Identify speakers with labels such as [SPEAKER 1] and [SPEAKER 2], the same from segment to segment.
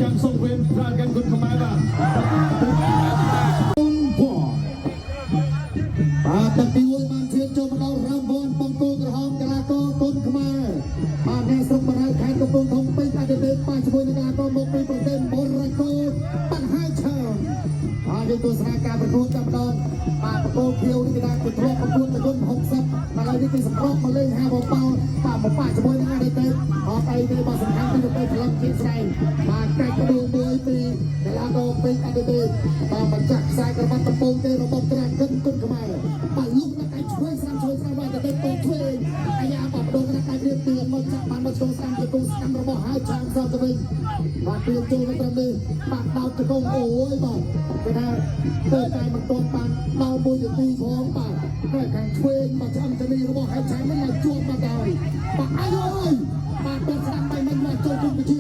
[SPEAKER 1] ចាំសូមវិញប្រាកាន់គុណខ្មែរបាទ
[SPEAKER 2] បាទតាពីមួយបានឈានចូលមកដល់រង្វាន់បង្គោលក្រហមកីឡាករគុណខ្មែរបាទអ្នកស្រុកបារាយខេត្តកំពង់ធំពេញអតីតប៉ាជាមួយនឹងកីឡាករមកពីប្រទេសបូរ៉ាកូបញ្ហាឈើហើយយើងទស្សនាការប្រកួតតែម្ដងបាទបង្គោលខៀវនេះគេថាគេធ្លាប់ប្រកួតទៅគុណ60ហើយនេះគេសម្រុកមកលេងហាបបោបាទមកប៉ាជាមួយនឹងអតីតអត់អីទេបាទសំខាន់គឺទៅក្លឹបជាស្ដែងបាទកាច់កដួងមួយពីកីឡាករពេញអតីតបាទបញ្ចាក់ខ្សែក្រវ៉ាត់ដំបងទេរបស់ក្រាគុណខ្មែរបាទលុកដាក់ដៃឆ្វេងស្រាំបាទទៅទៅឆ្វេងអាយ៉ាបបដូរដាក់ដៃព្រៀបទៀនមកចាក់បានមកចូលស្រាំជាគូស្កាំរបស់ហើយឆាងសទៅវិញបាទព្រៀបចូលទៅត្រឹមនេះបាទដោតទៅកងអូយបាទគេថាទៅតែមិនទាន់បានដល់មួយនាទីផងបាទតែខាងឆ្វេងមកឆ្អឹងទៅនេះរបស់ហើយឆាងមិនមកជួបមកដល់បាទអាយអើយបាទទៅស្រាំទៅមិនមកចូលគុំវិជា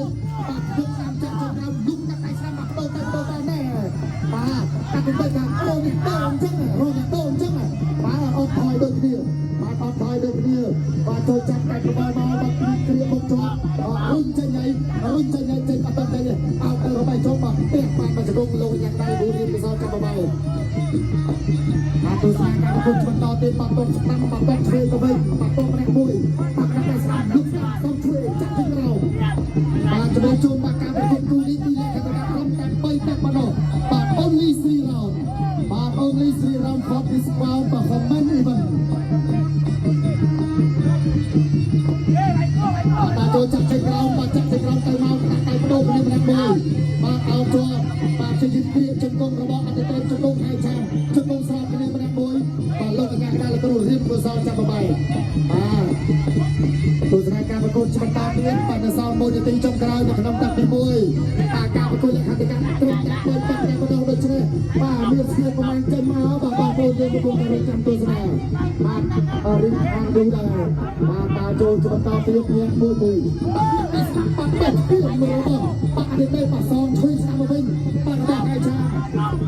[SPEAKER 2] បាទយកស្រាំចាក់ចូលដល់លុកដាក់ដៃស្រាំមកដូរទៅណែបាទតែទៅថាអូនេះទៅអញ្ចឹងរងទៅអញ្ចឹងបាទអត់ថយដូចគ្នាបាទអត់ថយដូចគ្នាបាទចូលចាប់កាច់ក្បាលមកបាទគ្រាមកជាប់រុញចេញចេញអត់ទៅចេញអោទៅរបស់ចូលបាទផ្ទះបាទមកចង្គង់លោកយ៉ាងដៃរួចរៀបសល់ចាប់បបោបាទទស្សនាការប្រកួតបន្តទៀតបាទតបស្ដាំបាទបាត់ឆ្វេងទៅវិញបាទតម្រេះមួយបាទកាត់តែស្ដាំលុបស្ដាំសុំឆ្វេងចាក់ទៅក្រោមបាទជំរាបជូនបាទការប្រកួតគូនេះពីលក្ខណៈក្រុមតែ3តែប៉ុណ្ណោះបាទ only 3 round បាទ only 3 round for this round បាទ comment even បាទចូលចាក់ចេញក្រោមបាទចាក់ចេញក្រោមទៅមកដាក់ដៃបដូរម្នាក់មួយបាទអោជាប់បាទជាយឺតព្រៀបជង្គង់របស់អតីតជង្គង់ហើយឆាជង្គង់ស្របគ្នាម្នាក់មួយបាទលោកកញ្ញាកណ្ដាលលោកគ្រូរៀបប្រសល់ចាប់បបាយបាទទស្សនាការប្រកួតបន្តទៀតបាទនៅសល់1នាទីចុងក្រោយនៅក្នុងតាក់ទី1បាទការប្រកួតលក្ខណៈការត្រួតចាក់មើលតាក់តែម្ដងដូចនេះបាទមានស្គីប្រមាណចេញមកបាទបងប្អូនយើងកំពុងតែចាំទស្សនាបាទរៀបខាងយូរដែរបាទតាចូលបន្តទៀតមានមួយបាទស្ដាប់បាត់ពេទ្យពីមើលបាទអតីតបាទសងឆ្វេងស្ដាំមកវិញបាទដល់ហើយឆា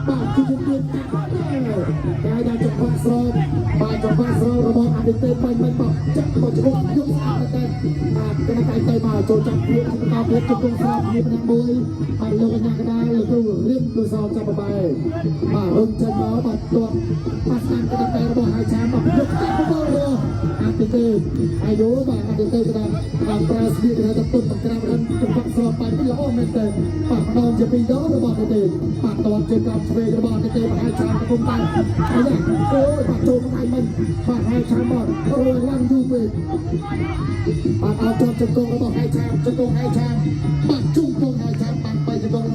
[SPEAKER 2] បាទគឺយើងទៀតតែដល់ចង្វាក់ស្រោបបាទចង្វាក់ស្រោបរបស់អតីតមិនបាទចាក់មកជុំយកស្អាតតែបាទកណ្ដាលទៅមកចូលចាប់ព្រៀបបន្តទៀតជង្គង់ស្រោបគ្នាម្នាក់មួយបាទលោកកញ្ញាកណ្ដាលលោកគ្រូរៀបប្រសល់ចាប់បបាយបាទរំចេញមកបាទទាត់បាទស្ដាំកណ្ដាលរបស់ហើយឆាបាទយកចាប់មករបស់អតីតអាយុបាទអតីតកណ្ដាលបាទប្រើស្ពាយកណ្ដាលទៅពុតបង្ក្រាបរំចង្វាក់ស្រោបបាទល្អមែនតើបាទម្ដងជាពីរដងរបស់អតីតបាទតជាក្រាបឆ្វេងរបស់អតីតបាទហើយឆាកំពុងតែអាយ៉ាអូយបាទចូលមកមិនបាទហើយឆាមកអូយឡើងយូរពេកបាទអត់ជាប់ជង្គង់របស់ហើយឆាជង្គង់ហើយឆាបាទជង្គង់ហើយឆាបាទបីជង្គង់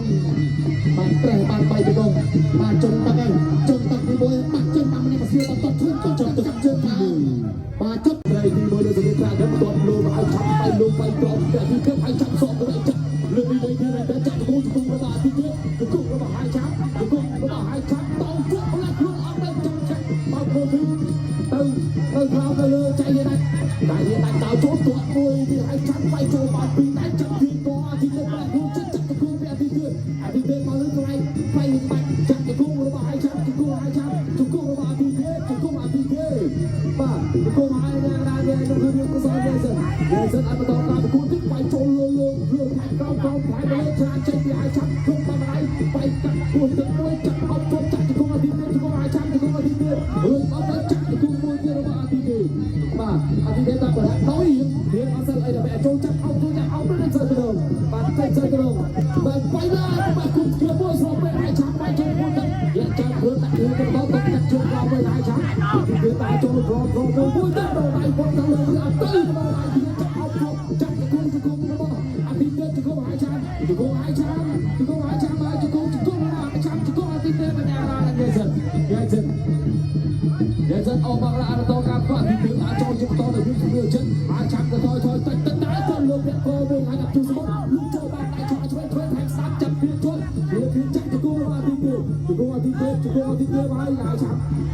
[SPEAKER 2] បាទប្រេះបាទបីជង្គង់បាទជុំតាក់ហើយជុំតាក់ទី1បាទជើងតាមនេះមកស្គាល់បន្តធ្វើចុះទៅជើងទី1បាទចុះត្រីទី1លើសម្រាប់ការបន្តលោកឲ្យឆាប់ទៅលោកបីក្រោមតែទីគឺឲ្យចាប់សក់ទៅចាក់លើពីនេះទៅចាក់ជង្គង់របស់ទីទៀតជង្គង់របស់ហើយឆាជង្គង់របស់ហើយឆាតោពួកផ្លាច់ខ្លួនអត់ទៅចាំចាក់មកព្រោះទៅក្រោមទៅលើចៃនេះតែនេះដាច់តោចូលទាត់មួយទីឲ្យឆាប់បាយចូលបាត់ពីតែចាក់ទីតអាទីទៅផ្លាច់ខ្លួនចាក់ជង្គង់ពីអាទីទៀតមកលើក្រៃបាយបាច់ចាក់ជង្គង់របស់ហើយឆាជង្គង់ហើយឆាជង្គង់របស់អាទីទៀតជង្គង់អាទីទៀតបាទជង្គង់ហើយយ៉ាងណានេះគឺយើងក៏សល់ដែរសិនអត់បន្តការប្រកួតទៀតបាយចូលលើខាងក្រោមបាយលើឆ្លាតចេញពីហើយឆាជង្គង់តាមដៃបាយកាត់ខ្លួនទឹកមួយចាក់អត់ចូលចាក់ជង្គង់អាទីទៀតជង្គង់ហើយឆាជង្គង់អាទីទៀតរឿងអត់ទៅចាក់ជង្គង់មួយទៀតរបស់អាទីទៀតបាទអាទីទៀតតាមប្រហែលដោយរៀងអត់សិនអីដើម្បីចូលចាក់អត់ចូលចាក់អត់ទៅសិនទៅបាទទៅសិនទៅបាទបាយឡាបាទគុំគ្នាមួយស្របពេលហើយឆាបាយចូលមួយទឹកយកចាំរឿងដាក់រឿងទៅដល់ទឹកជើងដល់ពេលហើយឆាគឺតាចូលរត់មួយទឹកដល់ដៃបងទៅលើអត់ទៅដល់ដៃទៀតចាក់អត់ចូលចាក់ជង្គង់របស់អាទីទៀតជង្គង់ហើយឆាជង្គង់ហើយឆាបាយជង្គង់ហើយឆាជង្គង់អាទីទៀតមិនអារ៉ាទេសិនយ៉ាងសិនអបអរអានតការគាត់ទីទៀតអាចចូលជង្គង់ទៅវិញជំនឿចិត្តអាចឆាទៅថយទៅលោកអ្នកក៏វិញហើយដាក់ជួយស្មុកលុបចូលបានតែឆ្វេងថែមស្ដាប់ចាប់ពីជន់វាពីចាក់ជង្គង់អាទីទៀត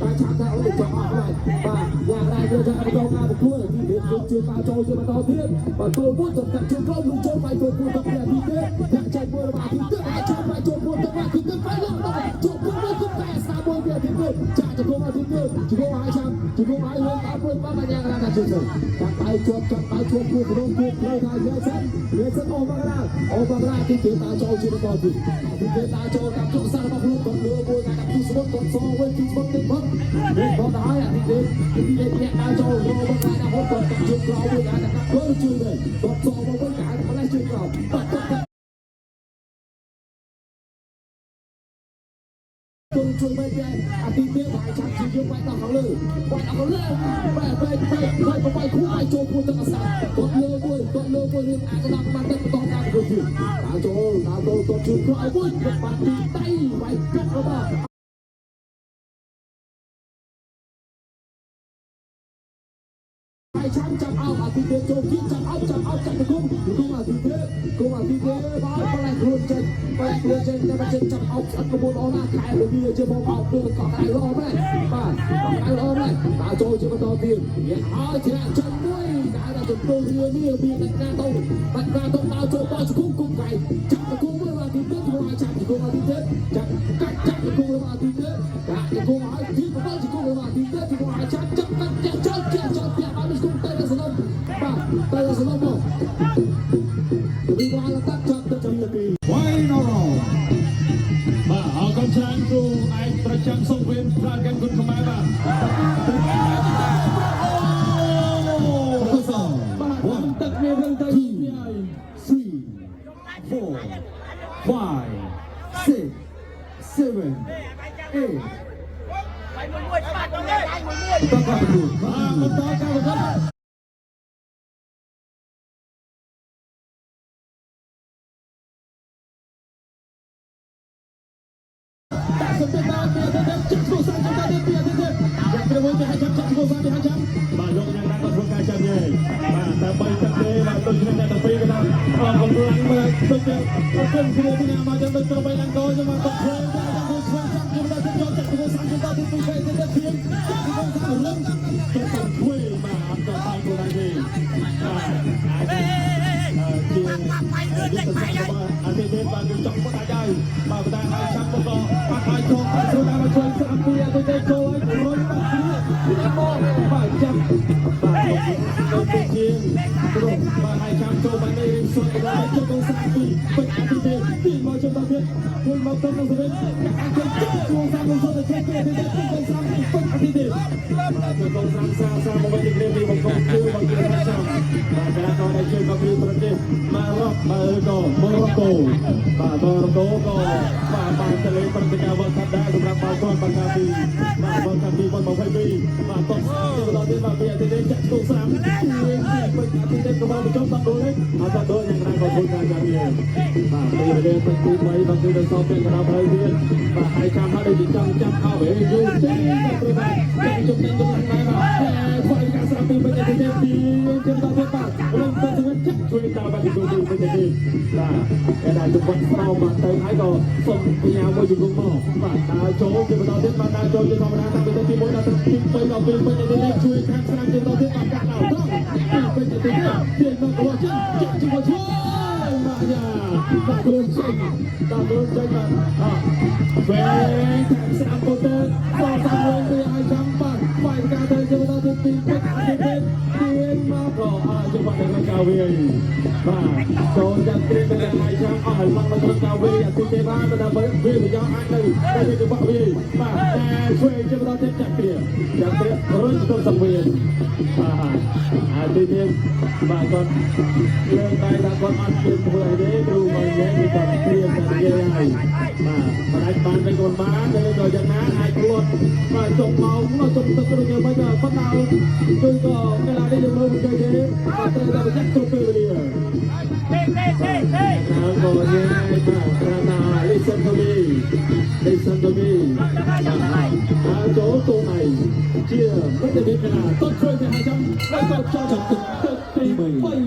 [SPEAKER 2] ហើយឆាថាអូចង់អស់ហើយបាទយ៉ាងណាយើងថាបន្តការប្រកួតទីទៀតយើងជួយបានចូលជាបន្តទៀតបាទចូលមួយទៅកាត់ជើងក្រោមលុបចូលបាយចូលមួយទៅពីទីទៀតដាក់ចែកមួយរបស់ទីទៀតអាចចូលបាយចូលមួយទៅមកទីទៀតបាយលោកដល់ចូលមួយទៅតែស្ដាប់មួយពីទីទៀតចាក់ជង្គង់អាទីទៀតជង្គង់ហើយឆាជង្គង់ហើយលើអត់មួយបាត់យ៉ាងណាថាជួយចាក់បាយជាប់គូក្នុងគូផ្លូវថាយើងសិនអស់មកដល់អស់ qua ra thì tiếng ta cho chưa có gì thì tiếng ta cho các chỗ sang bọc luôn còn lừa vui cả các số còn so với khi số tiền mất nên có đái à thì đến nhẹ ta cho rồi bác ra đã hốt còn các trường cao với cả các cỡ chưa về còn so với cả có lẽ trường cao tôiជួយបែបអាទីទៀតហើយចាំជិះយកបែបដល់ខាងលើបែបដល់ខាងលើបែបបាយគូបាយចូលពួយទឹកអាសាគាត់លើមួយរឿងអាចដល់បានទឹកបន្តការធ្វើទៀតដល់ចូលគាត់ជួយក្រោយមួយបាត់ទីដៃបែបកាត់របស់ចាំចាប់អោអាទីទៀតចូលទៀតចាប់អោចាប់ទៅគុំអាទីទៀតបាយបែកខ្លួនចេញតែមិនចេញចាប់អោស្អិតក្បួនអស់ណាខែវាជាបងអោគឺកក់ដៃល្អមែនបាទកក់ដៃល្អមែនដល់ចូលជាបន្តទៀតវាឲ្យច្រាក់ចេញមួយដល់ទៅពលរឿងនេះមានតែការទៅដល់ចូលដល់គុំកៃចាប់ទៅគុំមួយអាទីទៀតមកចាប់ទៅគុំអាទីទៀតចាប់ទៅគុំអាទីទៀតដាក់ទៅគុំឲ្យទីទៅដល់គុំអាទីទៀតមកចាប់ចាប់អត់នេះគុំទៅសនំបាទទៅសនំមកពីបានតាក់ចាប់ទៅទី
[SPEAKER 1] Why no wrong បាទអរគុណច្រើនគ្រូឯកប្រចាំសុខវេនប្រាកែគុណខ្មែរបាទបាទទឹកមានរឿងទៅ2 3 4 5 6 7 8មួយបាត់ទៅលេមួយបន្តការប្រកួតសម្រាប់ដល់ពីទៅចិត្តគូសាច់ទៅពីទៅយ៉ាងក្រមួយទៅឲ្យចាប់គូសាច់ទៅឲ្យចាប់បាទលោកយ៉ាងណាក៏ធ្វើការចាប់យើងបាទតែបីទឹកទេបាទដូចគ្នាតែពីក៏ដល់កំពុងមើលទៅទៅគុំគ្នាពីណាមកចាំទៅបីឡើងកោចាំមកធ្វើតែទៅធ្វើចាំគូដល់ទៅចាប់គូសាច់ទៅពីទៅទៅពីគូសាច់លំទៅធ្វើបាទអត់ទៅបាយគូឡើងទេបាទជាយុទ្ធសាស្ត្រអាទិទេបាទចង់គាត់អាចបាទបណ្ដាឲ្យចាប់ទៅក៏បាត់ហើយចូលចូលដល់មកជួយស្អាតពីអាទិទេចូលឲ្យរួចបាទបាទចាប់បាទទៅជាគ្រូបាទឲ្យចាំចូលបាននេះសុទ្ធតែជិះទៅស្អាតពីពេញអាទិទេទីមកចូលដល់ទៀតមួយមកទៅនឹងវិញអាចចូលចូលសាមសុទ្ធតែគេទៅទៅសាមពេញអាទិទេបាទទៅសាមមកវិញនេះពីមកគាត់ជួយមកជួយចាំបាទតែក៏ได้ជួយមកពីប្រទេសម៉ារ៉ុកម៉ារ៉ូកូបាទម៉ារ៉ូកូក៏បាទបានទៅលេងព្រឹត្តិការណ៍វ៉ាល់កាប់ដែរសម្រាប់បាល់ទាត់បង្ការពីបាទវ៉ាល់កាប់ពី2022បាទតបទៅដល់ទៀតបាទពីអាទិទេចាក់ចូលសាមពេញអាទិទេក៏មកចុះដល់ដូចអត់ដល់យ៉ាងណាក៏ធ្វើការយ៉ាងនេះបាទពីរេនទី3បាទគឺដល់សពពេលកណ្ដាលហើយទៀតបាទហើយចាំហើយដូចចង់ចាប់អោយយូរទេបាទព្រោះបាទចាំជុំនឹងដល់ណាបាទធ្វើការស្រាប់ពីពេញអាទិទេទីចាំដល់ទៀតបាទរួមទៅចាក់ជួយតាមបាទទៅពេញអាទិទេបាទគេដាក់ជប៉ុនស្រោមបាទទៅហើយក៏សុំបញ្ញាមួយជង្គង់មកបាទដើរចូលជាបន្តទៀតបាទដើរចូលជាធម្មតាតាមទៅទី1ដល់ទី2ដល់ពេលពេញអាទិទេជួយខាងស្រាំជាបន្តទៀតបាទកាត់ដល់ត្រង់ពេញអាទិទេទៀតមកក៏ចាក់ជួយបាទយ៉ាបាទខ្លួនចេញបាទវិញខាងស្រាំទៅទៅបាទតាមវិញទៅឲ្យចាំបាទបាយការទៅជាបន្តទៀតពេញអាទិទេទៀតមកក៏ជាបាត់ដល់កាវីបាទចូលចាំព្រៀងទៅឲ្យចាំអស់ហើយមកដល់កាវីអាទិទេបាទដល់វាប្រយោជន៍អាចទៅទៅជាបាក់វីបាទតែជួយជាបន្តទៀតចាក់ព្រៀងរុញទៅសង្វៀនបាទអាទិទេបាទគាត់លើកដៃថាគាត់អត់ជឿធ្វើអីទេគ្រូមកនិយាយពីគាត់ព្រៀងតែនិយាយហើយបាទបដិបានទៅគាត់បានទៅក៏យ៉ាងណាអាចខ្លួនបាទចុងមកចុងទឹកគ្រូយើងមិនក៏ប៉ុន្តែគឺក៏កីឡានេះយើងមើលមិនឃើញទេបាទត្រូវតែប្រយ័ត្នគ្រប់ពេលវេលាហើយក៏យើងបាទត្រូវថា listen to me បាទចូលទៅណៃជាមិនได้មានកណាតត់ជួយទៅហើយចាំទៅចោលទឹកទី3